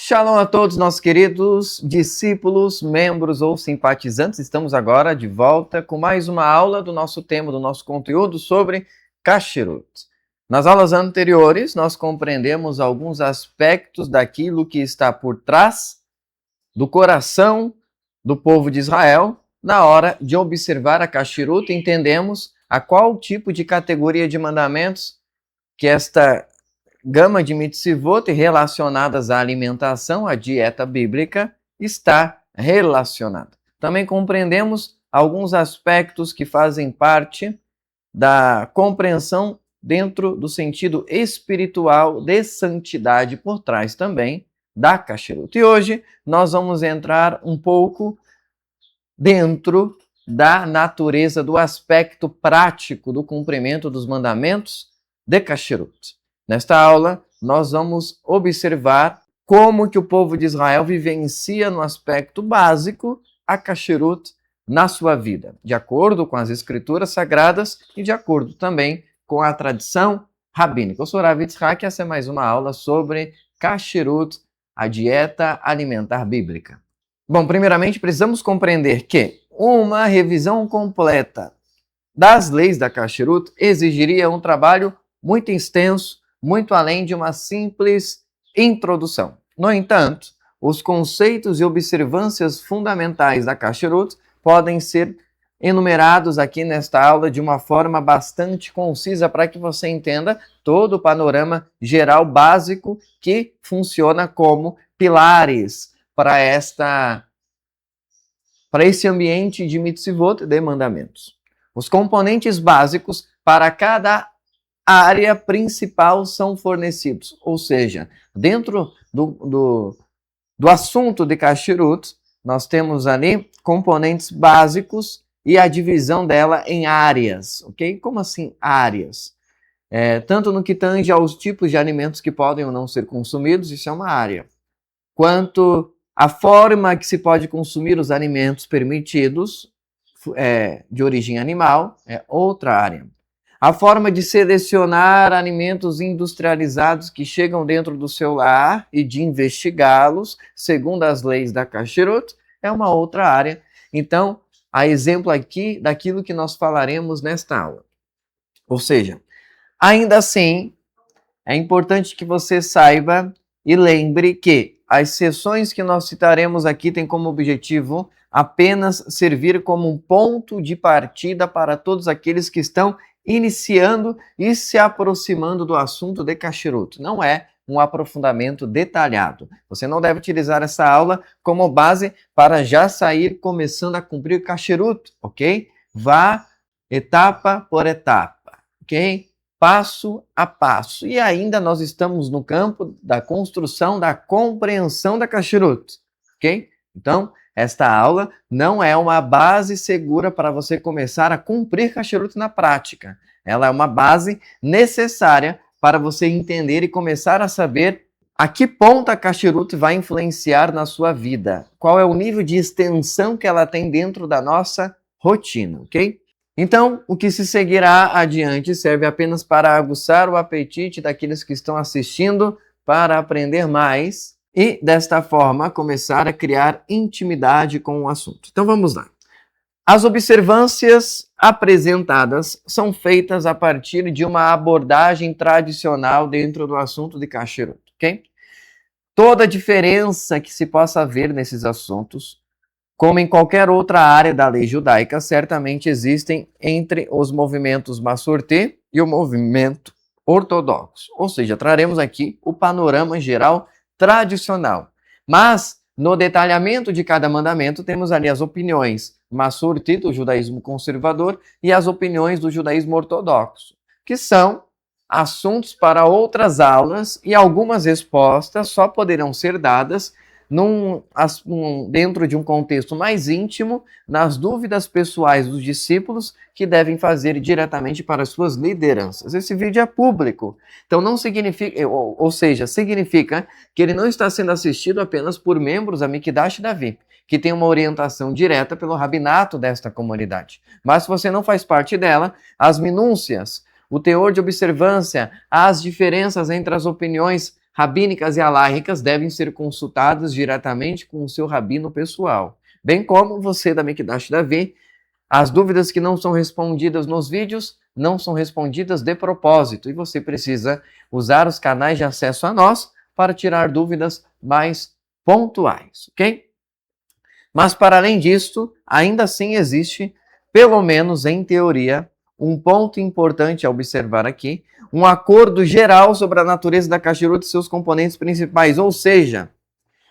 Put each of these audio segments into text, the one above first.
Shalom a todos, nossos queridos discípulos, membros ou simpatizantes. Estamos agora de volta com mais uma aula do nosso tema, do nosso conteúdo sobre Kashrut. Nas aulas anteriores, nós compreendemos alguns aspectos daquilo que está por trás do coração do povo de Israel na hora de observar a Kashrut. Entendemos a qual tipo de categoria de mandamentos que esta gama de mitzvot relacionadas à alimentação, à dieta bíblica, está relacionada. Também compreendemos alguns aspectos que fazem parte da compreensão dentro do sentido espiritual de santidade por trás também da Kashrut. E hoje nós vamos entrar um pouco dentro da natureza, do aspecto prático do cumprimento dos mandamentos de Kashrut. Nesta aula, nós vamos observar como que o povo de Israel vivencia no aspecto básico a Kashrut na sua vida, de acordo com as escrituras sagradas e de acordo também com a tradição rabínica. Eu sou Rav Yitzhak e essa é mais uma aula sobre Kashrut, a dieta alimentar bíblica. Bom, primeiramente precisamos compreender que uma revisão completa das leis da Kashrut exigiria um trabalho muito extenso, muito além de uma simples introdução. No entanto, os conceitos e observâncias fundamentais da Kashrut podem ser enumerados aqui nesta aula de uma forma bastante concisa para que você entenda todo o panorama geral básico que funciona como pilares para esse ambiente de mitzvot, de mandamentos. Os componentes básicos para cada área principal são fornecidos, ou seja, dentro do assunto de Kashrut, nós temos ali componentes básicos e a divisão dela em áreas, ok? Como assim áreas? Tanto no que tange aos tipos de alimentos que podem ou não ser consumidos, isso é uma área, quanto a forma que se pode consumir os alimentos permitidos de origem animal, é outra área. A forma de selecionar alimentos industrializados que chegam dentro do seu lar e de investigá-los, segundo as leis da Kashrut, é uma outra área. Então, há exemplo aqui daquilo que nós falaremos nesta aula. Ou seja, ainda assim, é importante que você saiba e lembre que as sessões que nós citaremos aqui têm como objetivo apenas servir como um ponto de partida para todos aqueles que estão iniciando e se aproximando do assunto de Kashrut. Não é um aprofundamento detalhado. Você não deve utilizar essa aula como base para já sair começando a cumprir Kashrut, ok? Vá etapa por etapa, ok? Passo a passo. E ainda nós estamos no campo da construção, da compreensão da Kashrut, ok? Então, esta aula não é uma base segura para você começar a cumprir Kashrut na prática. Ela é uma base necessária para você entender e começar a saber a que ponto a Kashrut vai influenciar na sua vida. Qual é o nível de extensão que ela tem dentro da nossa rotina, ok? Então, o que se seguirá adiante serve apenas para aguçar o apetite daqueles que estão assistindo para aprender mais e, desta forma, começar a criar intimidade com o assunto. Então, vamos lá. As observâncias apresentadas são feitas a partir de uma abordagem tradicional dentro do assunto de Kashrut, ok? Toda a diferença que se possa ver nesses assuntos, como em qualquer outra área da lei judaica, certamente existem entre os movimentos Masorti e o movimento ortodoxo. Ou seja, traremos aqui o panorama geral tradicional. Mas, no detalhamento de cada mandamento, temos ali as opiniões Masorti, do judaísmo conservador, e as opiniões do judaísmo ortodoxo, que são assuntos para outras aulas e algumas respostas só poderão ser dadas dentro de um contexto mais íntimo, nas dúvidas pessoais dos discípulos que devem fazer diretamente para as suas lideranças. Esse vídeo é público, então não significa, ou seja, significa que ele não está sendo assistido apenas por membros da Mikdash Davi, que tem uma orientação direta pelo rabinato desta comunidade. Mas se você não faz parte dela, as minúcias, o teor de observância, as diferenças entre as opiniões rabínicas e alaicas devem ser consultadas diretamente com o seu rabino pessoal. Bem como você da Mikdash Davi, as dúvidas que não são respondidas nos vídeos não são respondidas de propósito e você precisa usar os canais de acesso a nós para tirar dúvidas mais pontuais, ok? Mas para além disso, ainda assim existe, pelo menos em teoria, um ponto importante a observar aqui, um acordo geral sobre a natureza da kashrut e seus componentes principais, ou seja,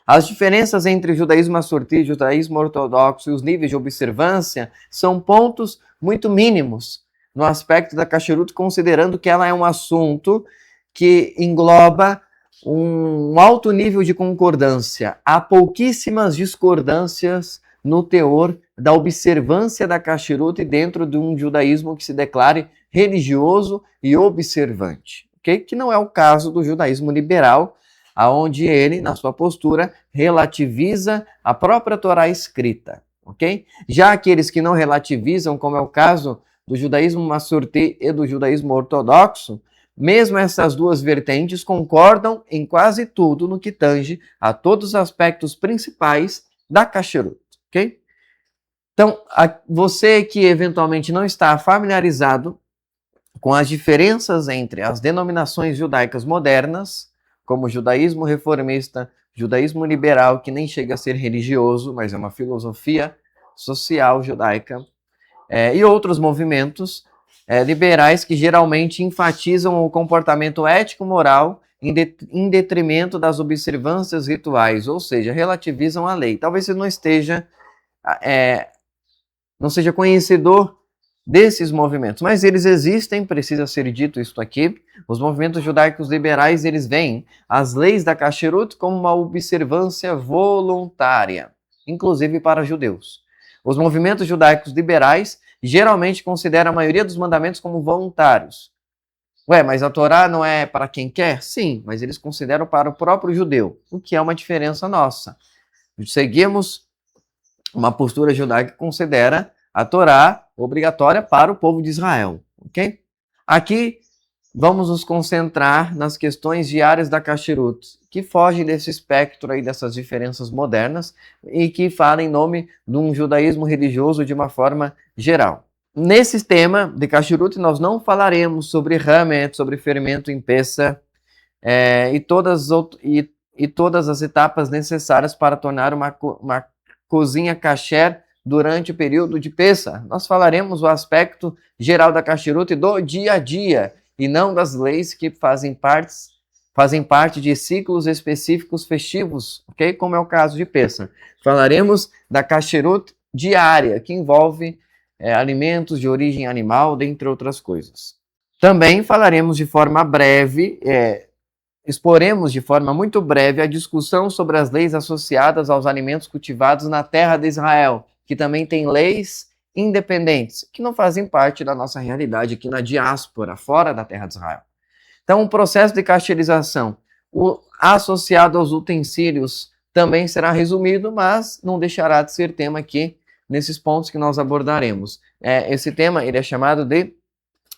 as diferenças entre o judaísmo massorti, o judaísmo ortodoxo e os níveis de observância são pontos muito mínimos no aspecto da kashrut, considerando que ela é um assunto que engloba um alto nível de concordância. Há pouquíssimas discordâncias no teor da observância da kashrut dentro de um judaísmo que se declare religioso e observante, okay? Que não é o caso do judaísmo liberal, aonde ele, na sua postura, relativiza a própria Torá escrita, ok? Já aqueles que não relativizam, como é o caso do judaísmo massorti e do judaísmo ortodoxo, mesmo essas duas vertentes concordam em quase tudo no que tange a todos os aspectos principais da kashrut, ok? Então, você que eventualmente não está familiarizado com as diferenças entre as denominações judaicas modernas, como judaísmo reformista, judaísmo liberal, que nem chega a ser religioso, mas é uma filosofia social judaica, e outros movimentos liberais que geralmente enfatizam o comportamento ético-moral em detrimento das observâncias rituais, ou seja, relativizam a lei. Talvez você não seja conhecedor desses movimentos, mas eles existem, precisa ser dito isso aqui. Os movimentos judaicos liberais, eles veem as leis da kashrut como uma observância voluntária, inclusive para judeus. Os movimentos judaicos liberais geralmente consideram a maioria dos mandamentos como voluntários. Ué, mas a Torá não é para quem quer? Sim, mas eles consideram para o próprio judeu, o que é uma diferença nossa. Seguimos uma postura judaica que considera a Torá obrigatória para o povo de Israel, ok? Aqui vamos nos concentrar nas questões diárias da kashrut, que fogem desse espectro aí dessas diferenças modernas e que falam em nome de um judaísmo religioso de uma forma geral. Nesse tema de kashrut, nós não falaremos sobre hamet, sobre fermento em Pessah, e todas as etapas necessárias para tornar uma cozinha kasher durante o período de Pessah. Nós falaremos o aspecto geral da kashrut do dia a dia e não das leis que fazem parte de ciclos específicos festivos, ok? Como é o caso de Pessah. Falaremos da kashrut diária, que envolve alimentos de origem animal, dentre outras coisas. Também falaremos de forma breve, exporemos de forma muito breve a discussão sobre as leis associadas aos alimentos cultivados na terra de Israel, que também tem leis independentes, que não fazem parte da nossa realidade aqui na diáspora, fora da terra de Israel. Então, o processo de kasterização associado aos utensílios também será resumido, mas não deixará de ser tema aqui nesses pontos que nós abordaremos. Esse tema ele é chamado de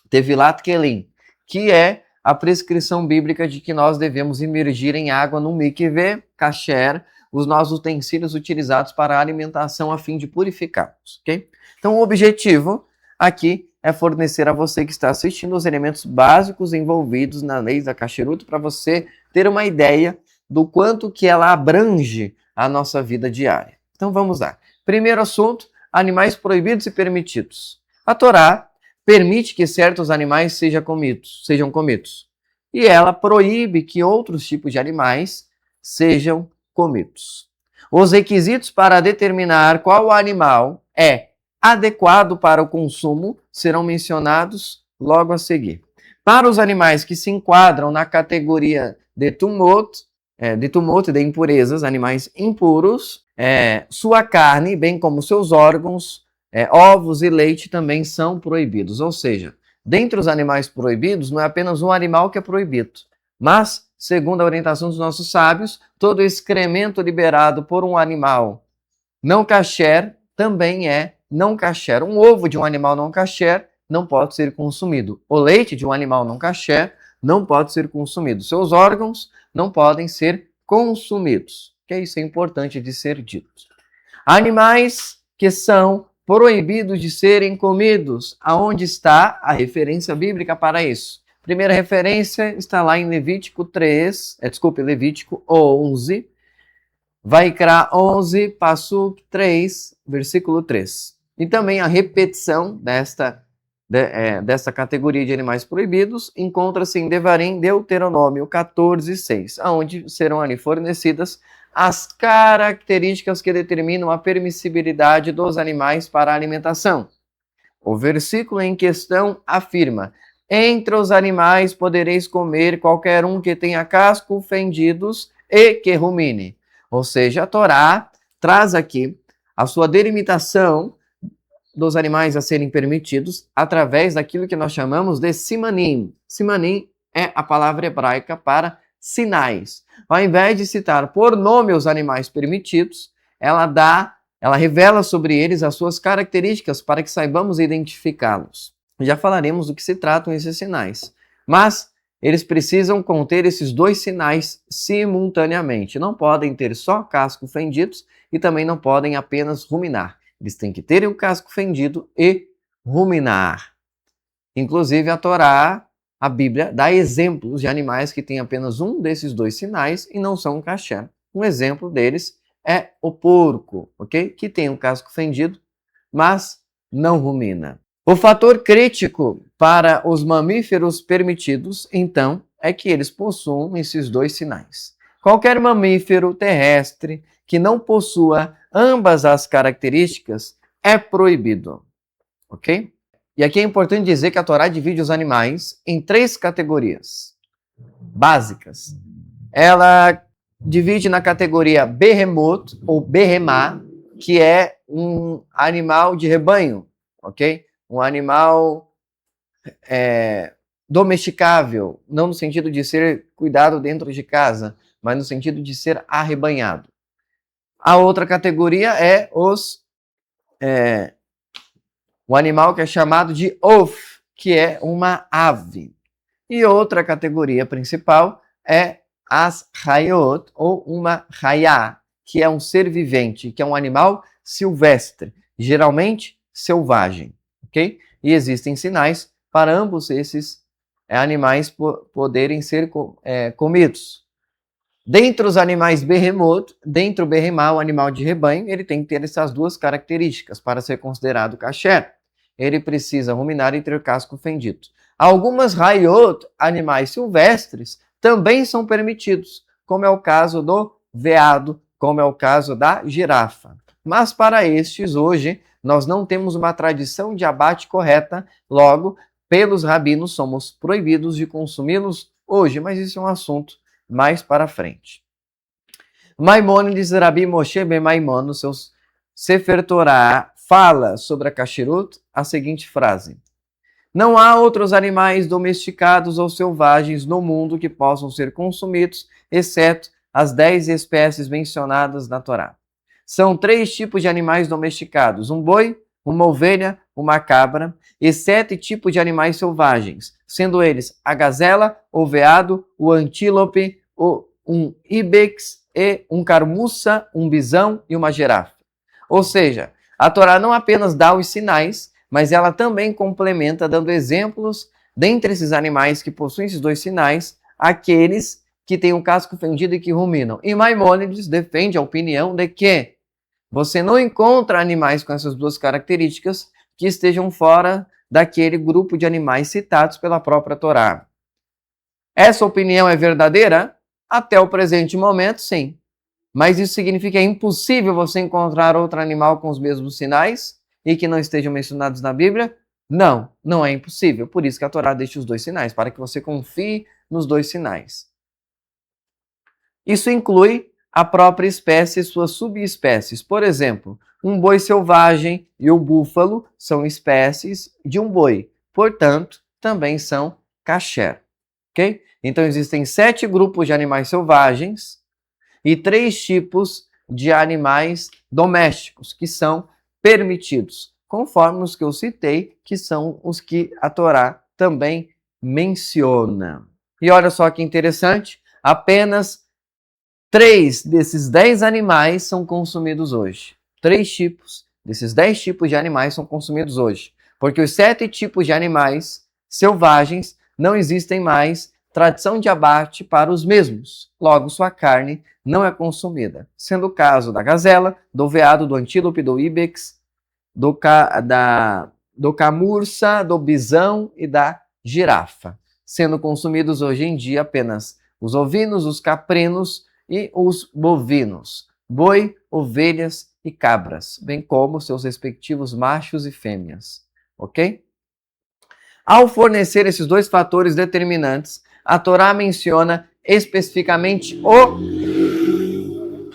Tevilat Kelim, que é a prescrição bíblica de que nós devemos imergir em água no mikveh kasher os nossos utensílios utilizados para a alimentação a fim de purificá-los, ok? Então, o objetivo aqui é fornecer a você que está assistindo os elementos básicos envolvidos na lei da kashrut para você ter uma ideia do quanto que ela abrange a nossa vida diária. Então, vamos lá. Primeiro assunto, animais proibidos e permitidos. A Torá permite que certos animais sejam comidos. E ela proíbe que outros tipos de animais sejam comidos. Os requisitos para determinar qual animal é adequado para o consumo serão mencionados logo a seguir. Para os animais que se enquadram na categoria de tumot, de impurezas, animais impuros, sua carne, bem como seus órgãos, ovos e leite também são proibidos. Ou seja, dentre os animais proibidos, não é apenas um animal que é proibido, mas, segundo a orientação dos nossos sábios, todo excremento liberado por um animal não kasher também é não kasher. Um ovo de um animal não kasher não pode ser consumido. O leite de um animal não kasher não pode ser consumido. Seus órgãos não podem ser consumidos. Que isso é importante de ser dito. Animais que são proibidos de serem comidos. Aonde está a referência bíblica para isso? Primeira referência está lá em Levítico 11, Vaikra 11, Passuk 3, versículo 3. E também a repetição dessa categoria de animais proibidos encontra-se em Devarim, Deuteronômio 14, 6, onde serão ali fornecidas as características que determinam a permissibilidade dos animais para a alimentação. O versículo em questão afirma: entre os animais podereis comer qualquer um que tenha casco fendidos e que rumine. Ou seja, a Torá traz aqui a sua delimitação dos animais a serem permitidos através daquilo que nós chamamos de simanim. Simanim é a palavra hebraica para sinais. Ao invés de citar por nome os animais permitidos, ela revela sobre eles as suas características para que saibamos identificá-los. Já falaremos do que se tratam esses sinais. Mas eles precisam conter esses dois sinais simultaneamente. Não podem ter só casco fendidos e também não podem apenas ruminar. Eles têm que ter o casco fendido e ruminar. Inclusive, a Torá, a Bíblia, dá exemplos de animais que têm apenas um desses dois sinais e não são kasher. Um exemplo deles é o porco, ok? Que tem um casco fendido, mas não rumina. O fator crítico para os mamíferos permitidos, então, é que eles possuam esses dois sinais. Qualquer mamífero terrestre que não possua ambas as características é proibido, ok? E aqui é importante dizer que a Torá divide os animais em três categorias básicas. Ela divide na categoria Behemoth ou Behemá, que é um animal de rebanho, ok? Um animal domesticável, não no sentido de ser cuidado dentro de casa, mas no sentido de ser arrebanhado. A outra categoria é o animal que é chamado de Of, que é uma ave. E outra categoria principal é as Hayot, ou uma Hayá, que é um ser vivente, que é um animal silvestre, geralmente selvagem. Okay? E existem sinais para ambos esses animais poderem ser comidos. Dentre os animais Behemoth, dentro do Behemá, o animal de rebanho, ele tem que ter essas duas características para ser considerado kasher. Ele precisa ruminar e ter casco fendido. Algumas Hayot, animais silvestres, também são permitidos, como é o caso do veado, como é o caso da girafa. Mas para estes, hoje, nós não temos uma tradição de abate correta, logo, pelos rabinos, somos proibidos de consumi-los hoje, mas isso é um assunto mais para frente. Maimônides, Rabi Moshe ben Maimon, no seu Sefer Torah, fala sobre a kasherut a seguinte frase: não há outros animais domesticados ou selvagens no mundo que possam ser consumidos, exceto as 10 espécies mencionadas na Torá. São 3 tipos de animais domesticados: um boi, uma ovelha, uma cabra, e 7 tipos de animais selvagens, sendo eles a gazela, o veado, o antílope, um ibex, e um carmuça, um bisão e uma girafa. Ou seja, a Torá não apenas dá os sinais, mas ela também complementa dando exemplos dentre esses animais que possuem esses dois sinais, aqueles que têm o casco fendido e que ruminam. E Maimônides defende a opinião de que você não encontra animais com essas duas características que estejam fora daquele grupo de animais citados pela própria Torá. Essa opinião é verdadeira? Até o presente momento, sim. Mas isso significa que é impossível você encontrar outro animal com os mesmos sinais e que não estejam mencionados na Bíblia? Não, não é impossível. Por isso que a Torá deixa os dois sinais, para que você confie nos dois sinais. Isso inclui a própria espécie e suas subespécies. Por exemplo, um boi selvagem e o búfalo são espécies de um boi. Portanto, também são kasher. Ok? Então, existem 7 grupos de animais selvagens e 3 tipos de animais domésticos que são permitidos, conforme os que eu citei, que são os que a Torá também menciona. E olha só que interessante, Apenas 3 desses 10 animais são consumidos hoje. 3 tipos desses 10 tipos de animais são consumidos hoje. Porque os 7 tipos de animais selvagens não existem mais tradição de abate para os mesmos. Logo, sua carne não é consumida. Sendo o caso da gazela, do veado, do antílope, do ibex, do camurça, do bisão e da girafa. Sendo consumidos hoje em dia apenas os ovinos, os caprinos e os bovinos, boi, ovelhas e cabras, bem como seus respectivos machos e fêmeas, ok? Ao fornecer esses 2 fatores determinantes, a Torá menciona especificamente o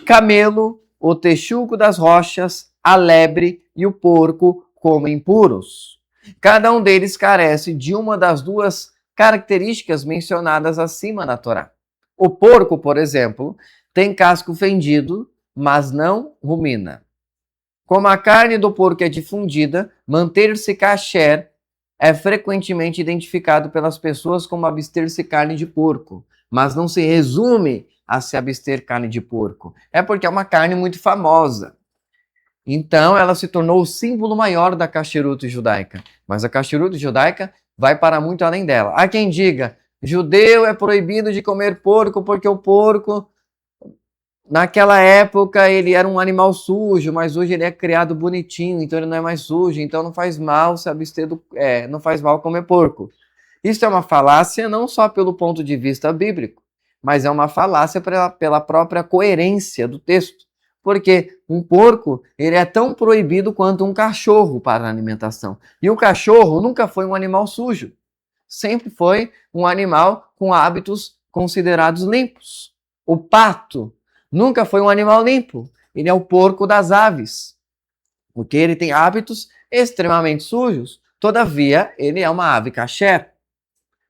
camelo, o texugo das rochas, a lebre e o porco como impuros. Cada um deles carece de uma das 2 características mencionadas acima na Torá. O porco, por exemplo, tem casco fendido, mas não rumina. Como a carne do porco é difundida, manter-se kasher é frequentemente identificado pelas pessoas como abster-se carne de porco, mas não se resume a se abster carne de porco. É porque é uma carne muito famosa. Então, ela se tornou o símbolo maior da kasherut judaica. Mas a kasherut judaica vai para muito além dela. Há quem diga, judeu é proibido de comer porco porque o porco, naquela época, ele era um animal sujo, mas hoje ele é criado bonitinho, então ele não é mais sujo, então não faz mal se abster não faz mal comer porco. Isso é uma falácia não só pelo ponto de vista bíblico, mas é uma falácia pela própria coerência do texto. Porque um porco, ele é tão proibido quanto um cachorro para a alimentação. E o cachorro nunca foi um animal sujo. Sempre foi um animal com hábitos considerados limpos. O pato nunca foi um animal limpo. Ele é o porco das aves. Porque ele tem hábitos extremamente sujos. Todavia, ele é uma ave kasher.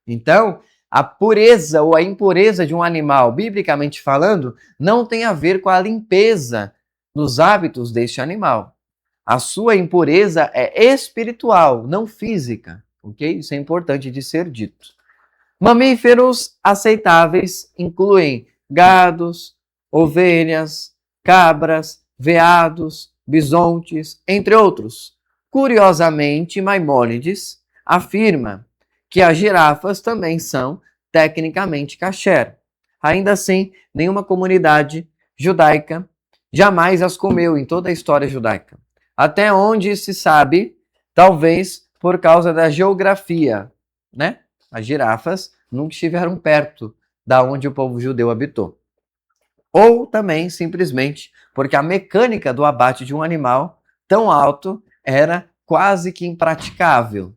Então, a pureza ou a impureza de um animal, biblicamente falando, não tem a ver com a limpeza dos hábitos deste animal. A sua impureza é espiritual, não física, ok? Isso é importante de ser dito. Mamíferos aceitáveis incluem gados, ovelhas, cabras, veados, bisontes, entre outros. Curiosamente, Maimônides afirma que as girafas também são tecnicamente kasher. Ainda assim, nenhuma comunidade judaica jamais as comeu em toda a história judaica. Até onde se sabe, talvez por causa da geografia, né? As girafas nunca estiveram perto da onde o povo judeu habitou. Ou também, simplesmente, porque a mecânica do abate de um animal tão alto era quase que impraticável.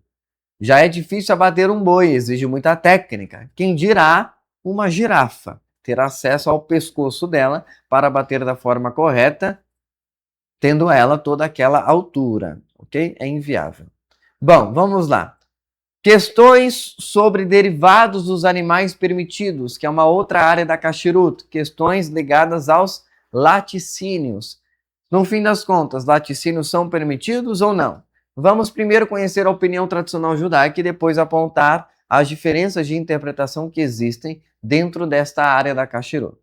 Já é difícil abater um boi, exige muita técnica. Quem dirá uma girafa ter acesso ao pescoço dela para bater da forma correta, tendo ela toda aquela altura, ok? É inviável. Bom, vamos lá. Questões sobre derivados dos animais permitidos, que é uma outra área da kasherut. Questões ligadas aos laticínios. No fim das contas, laticínios são permitidos ou não? Vamos primeiro conhecer a opinião tradicional judaica e depois apontar as diferenças de interpretação que existem dentro desta área da kasherut.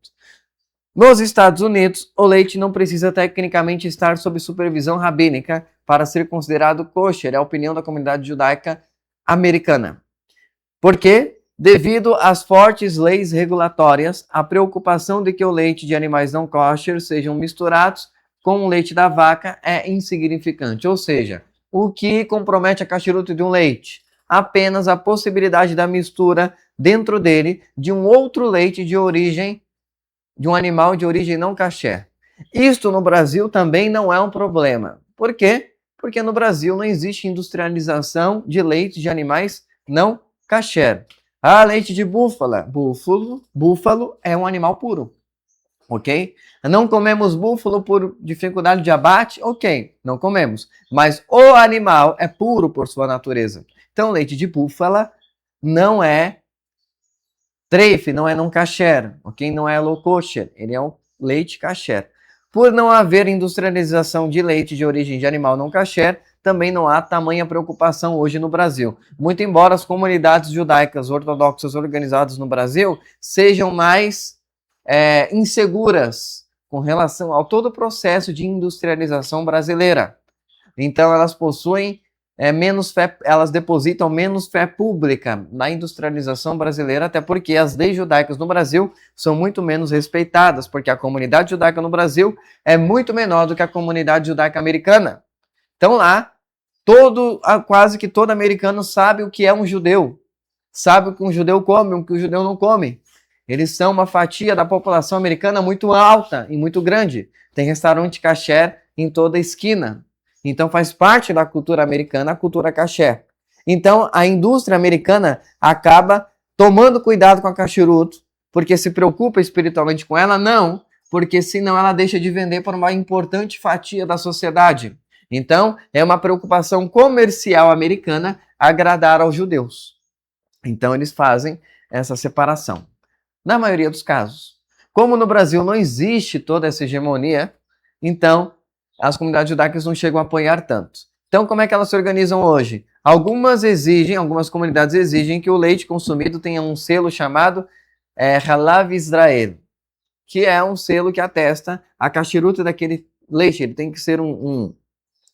Nos Estados Unidos, o leite não precisa tecnicamente estar sob supervisão rabínica para ser considerado kosher, é a opinião da comunidade judaica americana. Por quê? Devido às fortes leis regulatórias, a preocupação de que o leite de animais não kosher sejam misturados com o leite da vaca é insignificante. Ou seja, o que compromete a kasherut de um leite? Apenas a possibilidade da mistura dentro dele de um outro leite de origem, de um animal de origem não kasher. Isto no Brasil também não é um problema. Por quê? Porque no Brasil não existe industrialização de leite de animais não kasher. Ah, leite de búfala. Búfalo é um animal puro. Ok? Não comemos búfalo por dificuldade de abate? Ok, não comemos. Mas o animal é puro por sua natureza. Então, leite de búfala não é treif, não é não kasher, ok? Não é low kosher, ele é um leite kasher. Por não haver industrialização de leite de origem de animal não kasher, também não há tamanha preocupação hoje no Brasil. Muito embora as comunidades judaicas ortodoxas organizadas no Brasil sejam mais inseguras com relação ao todo o processo de industrialização brasileira. Então elas possuem menos fé, elas depositam menos fé pública na industrialização brasileira, até porque as leis judaicas no Brasil são muito menos respeitadas, porque a comunidade judaica no Brasil é muito menor do que a comunidade judaica americana. Então lá, quase que todo americano sabe o que é um judeu, sabe o que um judeu come, o que um judeu não come. Eles são uma fatia da população americana muito alta e muito grande. Tem restaurante kasher em toda esquina. Então faz parte da cultura americana a cultura kasher. Então a indústria americana acaba tomando cuidado com a kashrut, porque se preocupa espiritualmente com ela? Não, porque senão ela deixa de vender para uma importante fatia da sociedade. Então é uma preocupação comercial americana agradar aos judeus. Então eles fazem essa separação. Na maioria dos casos. Como no Brasil não existe toda essa hegemonia, então as comunidades judaicas não chegam a apoiar tanto. Então, como é que elas se organizam hoje? Algumas comunidades exigem que o leite consumido tenha um selo chamado Halav Israel, que é um selo que atesta a kashrut daquele leite. Ele tem que ser um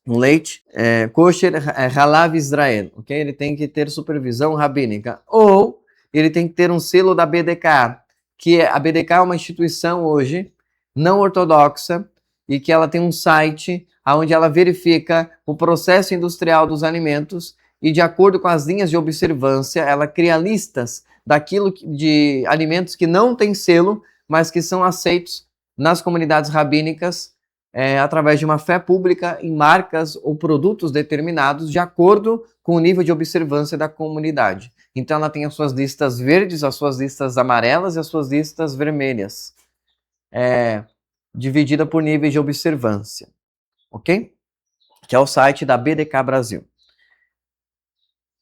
leite kosher Halav Israel, ok? Ele tem que ter supervisão rabínica. Ou ele tem que ter um selo da BDK, que a BDK é uma instituição hoje não ortodoxa, e que ela tem um site onde ela verifica o processo industrial dos alimentos e, de acordo com as linhas de observância, ela cria listas de alimentos que não têm selo, mas que são aceitos nas comunidades rabínicas através de uma fé pública em marcas ou produtos determinados de acordo com o nível de observância da comunidade. Então ela tem as suas listas verdes, as suas listas amarelas e as suas listas vermelhas. Dividida por níveis de observância, ok? Que é o site da BDK Brasil.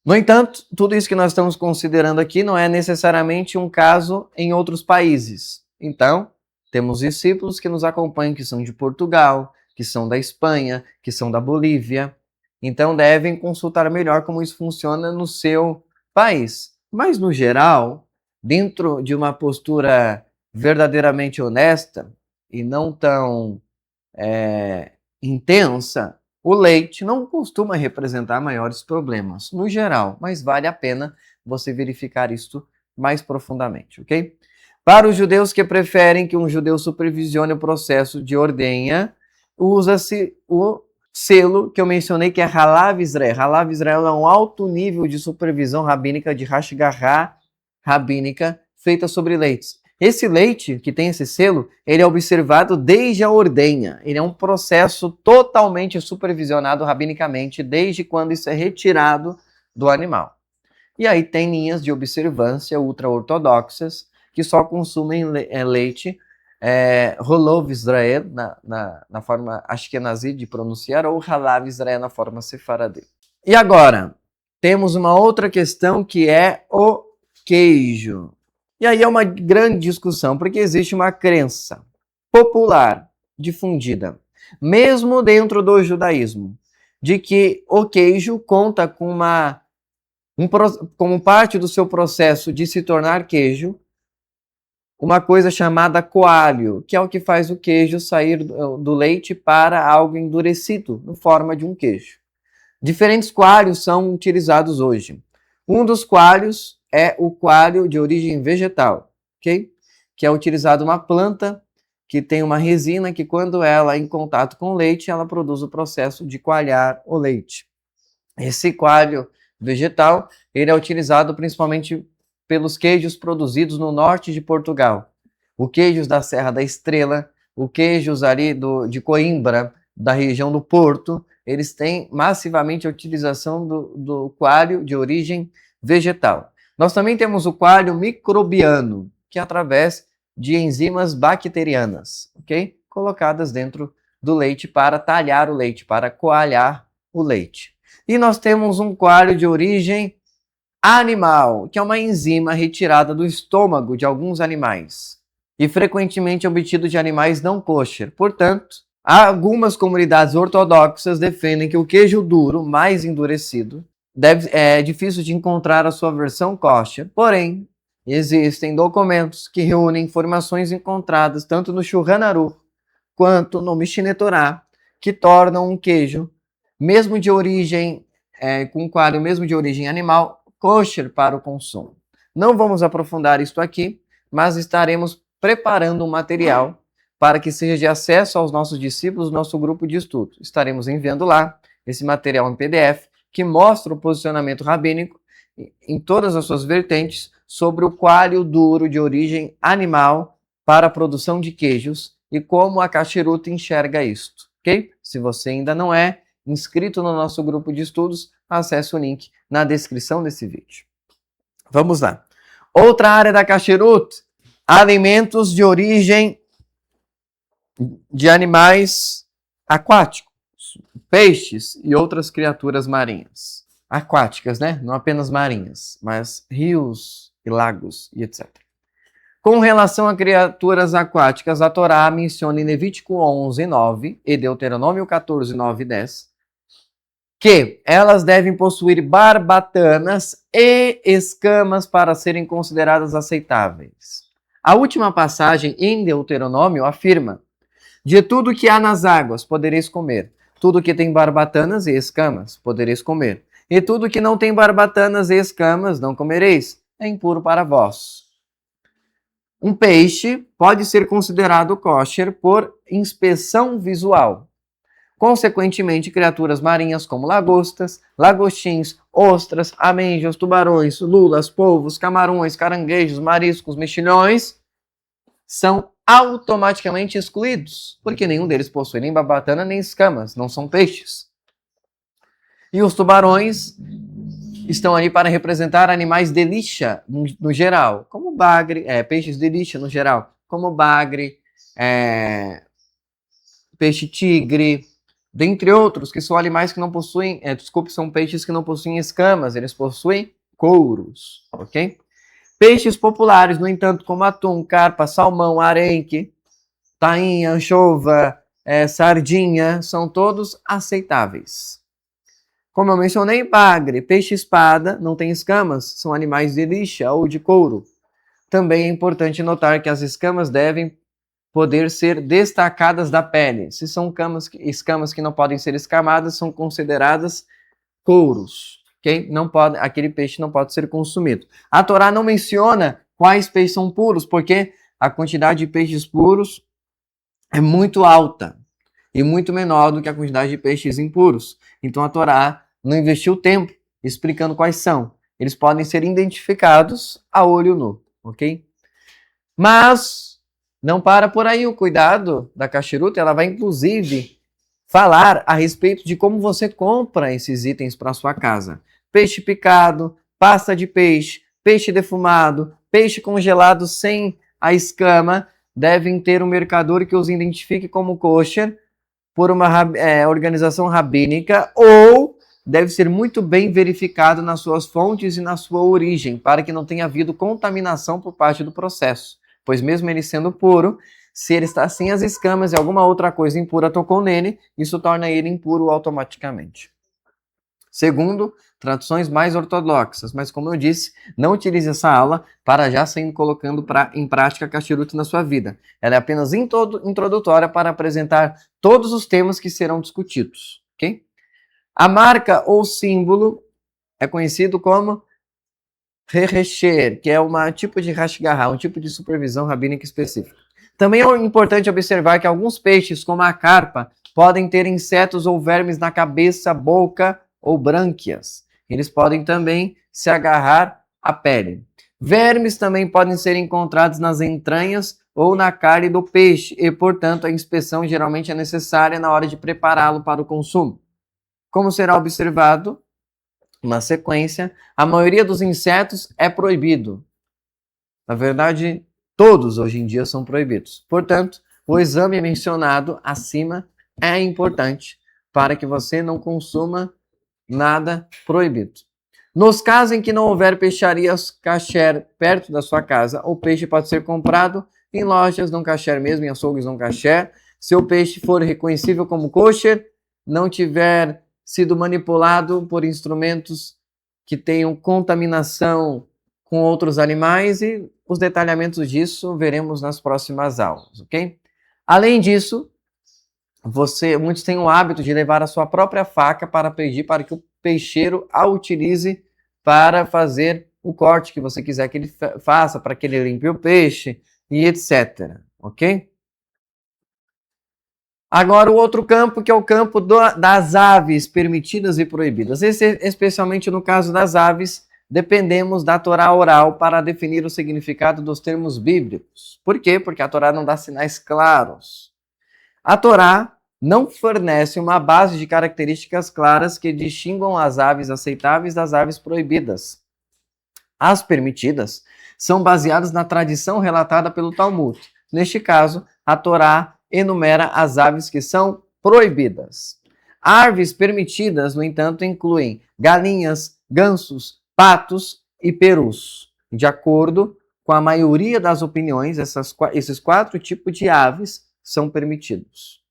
No entanto, tudo isso que nós estamos considerando aqui não é necessariamente um caso em outros países. Então, temos discípulos que nos acompanham, que são de Portugal, que são da Espanha, que são da Bolívia. Então, devem consultar melhor como isso funciona no seu país. Mas, no geral, dentro de uma postura verdadeiramente honesta, e não tão intensa, o leite não costuma representar maiores problemas, no geral, mas vale a pena você verificar isto mais profundamente, ok? Para os judeus que preferem que um judeu supervisione o processo de ordenha, usa-se o selo que eu mencionei, que é Halav Israel. Halav Israel é um alto nível de supervisão rabínica, de hashgaha rabínica, feita sobre leites. Esse leite, que tem esse selo, ele é observado desde a ordenha. Ele é um processo totalmente supervisionado rabinicamente, desde quando isso é retirado do animal. E aí tem linhas de observância ultra-ortodoxas que só consumem leite Holov Israel, na forma ashkenazi de pronunciar, ou Halav Israel na forma sefaradi. E agora, temos uma outra questão que é o queijo. E aí é uma grande discussão, porque existe uma crença popular, difundida, mesmo dentro do judaísmo, de que o queijo conta com como parte do seu processo de se tornar queijo, uma coisa chamada coalho, que é o que faz o queijo sair do leite para algo endurecido, na forma de um queijo. Diferentes coalhos são utilizados hoje. Um dos coalhos é o coalho de origem vegetal, ok? Que é utilizado uma planta que tem uma resina que, quando ela é em contato com o leite, ela produz o processo de coalhar o leite. Esse coalho vegetal, ele é utilizado principalmente pelos queijos produzidos no norte de Portugal. Os queijos da Serra da Estrela, os queijos ali de Coimbra, da região do Porto, eles têm massivamente a utilização do coalho de origem vegetal. Nós também temos o coalho microbiano, que é através de enzimas bacterianas, ok? Colocadas dentro do leite para talhar o leite, para coalhar o leite. E nós temos um coalho de origem animal, que é uma enzima retirada do estômago de alguns animais e frequentemente obtido de animais não kosher. Portanto, Algumas comunidades ortodoxas defendem que o queijo duro, mais endurecido, é difícil de encontrar a sua versão kosher, porém, existem documentos que reúnem informações encontradas tanto no Shulchan Aruch quanto no Mishneh Torah, que tornam um queijo, mesmo de origem, com coalho mesmo de origem animal, kosher para o consumo. Não vamos aprofundar isto aqui, mas estaremos preparando um material para que seja de acesso aos nossos discípulos, nosso grupo de estudo. Estaremos enviando lá esse material em PDF, que mostra o posicionamento rabínico em todas as suas vertentes sobre o coalho duro de origem animal para a produção de queijos e como a Kasherut enxerga isto, ok? Se você ainda não é inscrito no nosso grupo de estudos, acesse o link na descrição desse vídeo. Vamos lá. Outra área da Kasherut, alimentos de origem de animais aquáticos, peixes e outras criaturas marinhas. Aquáticas, né? Não apenas marinhas, mas rios e lagos e etc. Com relação a criaturas aquáticas, a Torá menciona em Levítico 11:9 e Deuteronômio 14:9 e 10 que elas devem possuir barbatanas e escamas para serem consideradas aceitáveis. A última passagem em Deuteronômio afirma: de tudo que há nas águas podereis comer, tudo que tem barbatanas e escamas podereis comer, e tudo que não tem barbatanas e escamas não comereis, é impuro para vós. Um peixe pode ser considerado kosher por inspeção visual. Consequentemente, criaturas marinhas como lagostas, lagostins, ostras, amêijoas, tubarões, lulas, polvos, camarões, caranguejos, mariscos, mexilhões são automaticamente excluídos, porque nenhum deles possui nem barbatana nem escamas, não são peixes. E os tubarões estão ali para representar animais de lixa no geral, como bagre, peixes de lixa no geral, como bagre, peixe tigre, dentre outros, que são animais que não possuem, são peixes que não possuem escamas, eles possuem couros, ok? Peixes populares, no entanto, como atum, carpa, salmão, arenque, tainha, anchova, sardinha, são todos aceitáveis. Como eu mencionei, bagre, peixe-espada, não tem escamas, são animais de lixa ou de couro. Também é importante notar que as escamas devem poder ser destacadas da pele. Se são escamas que não podem ser escamadas, são consideradas couros. Okay? Aquele peixe não pode ser consumido. A Torá não menciona quais peixes são puros, porque a quantidade de peixes puros é muito alta e muito menor do que a quantidade de peixes impuros. Então a Torá não investiu tempo explicando quais são. Eles podem ser identificados a olho nu, ok? Mas não para por aí o cuidado da Kasherut, ela vai inclusive falar a respeito de como você compra esses itens para sua casa. Peixe picado, pasta de peixe, peixe defumado, peixe congelado sem a escama, devem ter um mercador que os identifique como kosher por uma organização rabínica, ou deve ser muito bem verificado nas suas fontes e na sua origem, para que não tenha havido contaminação por parte do processo. Pois mesmo ele sendo puro, se ele está sem as escamas e alguma outra coisa impura tocou nele, isso torna ele impuro automaticamente. Segundo, traduções mais ortodoxas, mas como eu disse, não utilize essa aula para já sair colocando em prática a Kasherut na sua vida. Ela é apenas introdutória para apresentar todos os temas que serão discutidos, ok? A marca ou símbolo é conhecido como Recher, que é um tipo de Hashgaha, um tipo de supervisão rabínica específica. Também é importante observar que alguns peixes, como a carpa, podem ter insetos ou vermes na cabeça, boca ou brânquias. Eles podem também se agarrar à pele. Vermes também podem ser encontrados nas entranhas ou na carne do peixe e, portanto, a inspeção geralmente é necessária na hora de prepará-lo para o consumo. Como será observado na sequência, a maioria dos insetos é proibido. Na verdade, todos hoje em dia são proibidos. Portanto, o exame mencionado acima é importante para que você não consuma nada proibido. Nos casos em que não houver peixarias kasher perto da sua casa, o peixe pode ser comprado em lojas não kasher mesmo, em açougues não kasher, seu peixe for reconhecível como kosher, não tiver sido manipulado por instrumentos que tenham contaminação com outros animais, e os detalhamentos disso veremos nas próximas aulas, ok? Além disso, muitos têm o hábito de levar a sua própria faca para pedir para que o peixeiro a utilize para fazer o corte que você quiser que ele faça, para que ele limpe o peixe e etc, ok? Agora o outro campo, que é o campo das aves permitidas e proibidas. Especialmente no caso das aves, dependemos da Torá oral para definir o significado dos termos bíblicos. Por quê? Porque a Torá não dá sinais claros. A Torá não fornece uma base de características claras que distinguam as aves aceitáveis das aves proibidas. As permitidas são baseadas na tradição relatada pelo Talmud. Neste caso, a Torá enumera as aves que são proibidas. Aves permitidas, no entanto, incluem galinhas, gansos, patos e perus. De acordo com a maioria das opiniões, esses 4 tipos de aves são permitidos.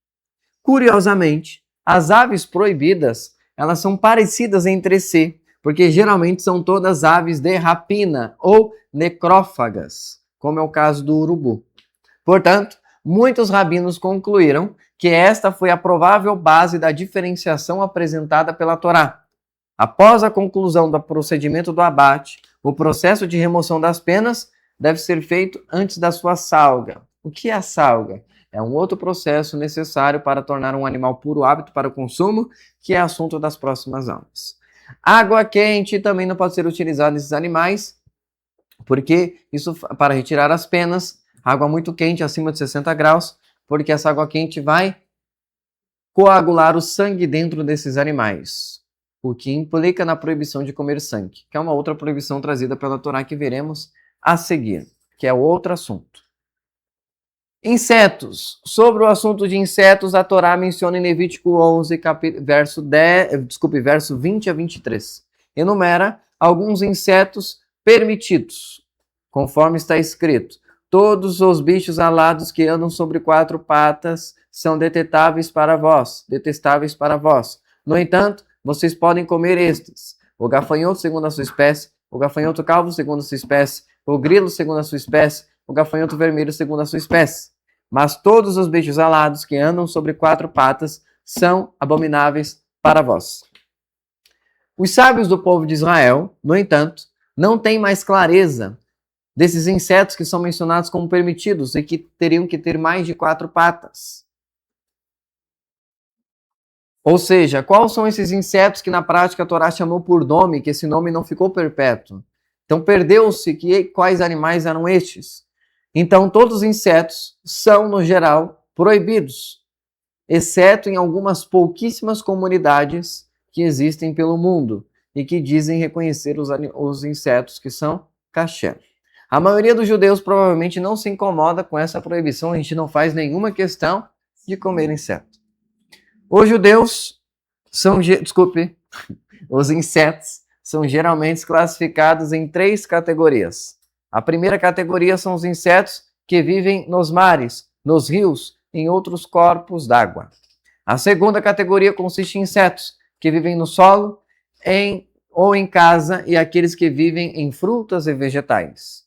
Curiosamente, as aves proibidas, elas são parecidas entre si, porque geralmente são todas aves de rapina ou necrófagas, como é o caso do urubu. Portanto, muitos rabinos concluíram que esta foi a provável base da diferenciação apresentada pela Torá. Após a conclusão do procedimento do abate, o processo de remoção das penas deve ser feito antes da sua salga. O que é a salga? É um outro processo necessário para tornar um animal puro apto para o consumo, que é assunto das próximas aulas. Água quente também não pode ser utilizada nesses animais, porque isso para retirar as penas. Água muito quente, acima de 60 graus, porque essa água quente vai coagular o sangue dentro desses animais, o que implica na proibição de comer sangue, que é uma outra proibição trazida pela Torá que veremos a seguir, que é outro assunto. Insetos. Sobre o assunto de insetos, a Torá menciona em Levítico 11, verso 20 a 23. Enumera alguns insetos permitidos, conforme está escrito: todos os bichos alados que andam sobre 4 patas são detestáveis para vós. No entanto, vocês podem comer estes: o gafanhoto segundo a sua espécie, o gafanhoto calvo segundo a sua espécie, o grilo segundo a sua espécie, o gafanhoto vermelho segundo a sua espécie. Mas todos os bichos alados que andam sobre 4 patas são abomináveis para vós. Os sábios do povo de Israel, no entanto, não têm mais clareza desses insetos que são mencionados como permitidos e que teriam que ter mais de 4 patas. Ou seja, quais são esses insetos que na prática a Torá chamou por nome, que esse nome não ficou perpétuo? Então perdeu-se quais animais eram estes. Então todos os insetos são, no geral, proibidos, exceto em algumas pouquíssimas comunidades que existem pelo mundo e que dizem reconhecer os insetos que são kasher. A maioria dos judeus provavelmente não se incomoda com essa proibição, a gente não faz nenhuma questão de comer inseto. Os insetos são geralmente classificados em 3 categorias. A primeira categoria são os insetos que vivem nos mares, nos rios, em outros corpos d'água. A segunda categoria consiste em insetos que vivem no solo ou em casa e aqueles que vivem em frutas e vegetais.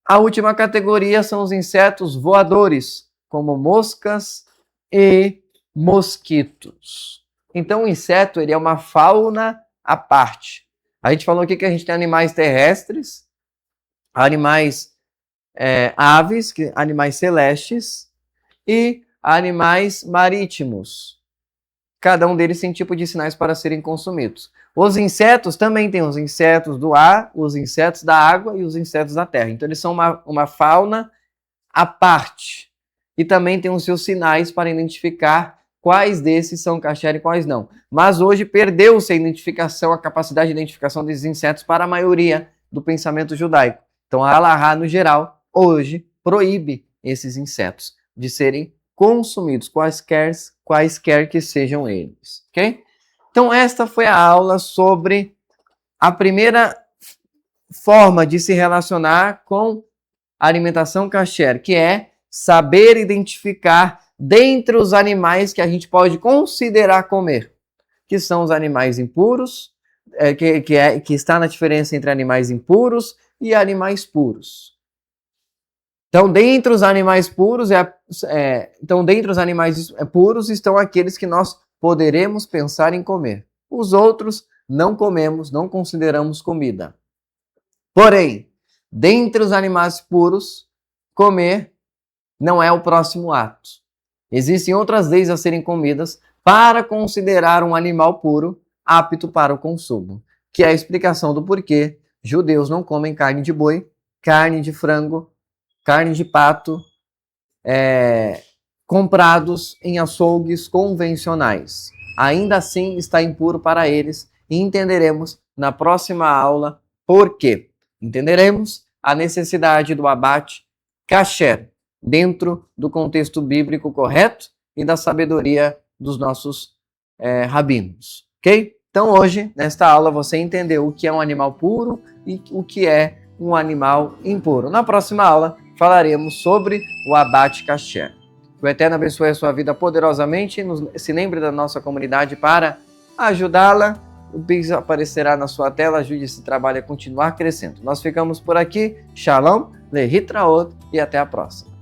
A última categoria são os insetos voadores, como moscas e mosquitos. Então o inseto ele é uma fauna à parte. A gente falou aqui que a gente tem animais terrestres, animais aves, animais celestes e animais marítimos. Cada um deles tem tipo de sinais para serem consumidos. Os insetos também têm os insetos do ar, os insetos da água e os insetos da terra. Então eles são uma fauna à parte. E também tem os seus sinais para identificar quais desses são kasher e quais não. Mas hoje perdeu-se a capacidade de identificação desses insetos para a maioria do pensamento judaico. Então a Halahá, no geral, hoje proíbe esses insetos de serem consumidos, quaisquer que sejam eles. Ok? Então esta foi a aula sobre a primeira forma de se relacionar com a alimentação kasher, que é saber identificar dentre os animais que a gente pode considerar comer, que são os animais impuros, que está na diferença entre animais impuros e animais puros. Então, dentre os animais puros, puros estão aqueles que nós poderemos pensar em comer. Os outros não comemos, não consideramos comida. Porém, dentre os animais puros, comer não é o próximo ato. Existem outras leis a serem comidas para considerar um animal puro apto para o consumo, que é a explicação do porquê judeus não comem carne de boi, carne de frango, carne de pato, comprados em açougues convencionais. Ainda assim está impuro para eles e entenderemos na próxima aula por quê. Entenderemos a necessidade do abate kasher dentro do contexto bíblico correto e da sabedoria dos nossos rabinos, ok? Então hoje, nesta aula, você entendeu o que é um animal puro e o que é um animal impuro. Na próxima aula, falaremos sobre o abate kasher. Que o Eterno abençoe a sua vida poderosamente. Se lembre da nossa comunidade para ajudá-la. O Pix aparecerá na sua tela. Ajude esse trabalho a continuar crescendo. Nós ficamos por aqui. Shalom, lehitraot e até a próxima.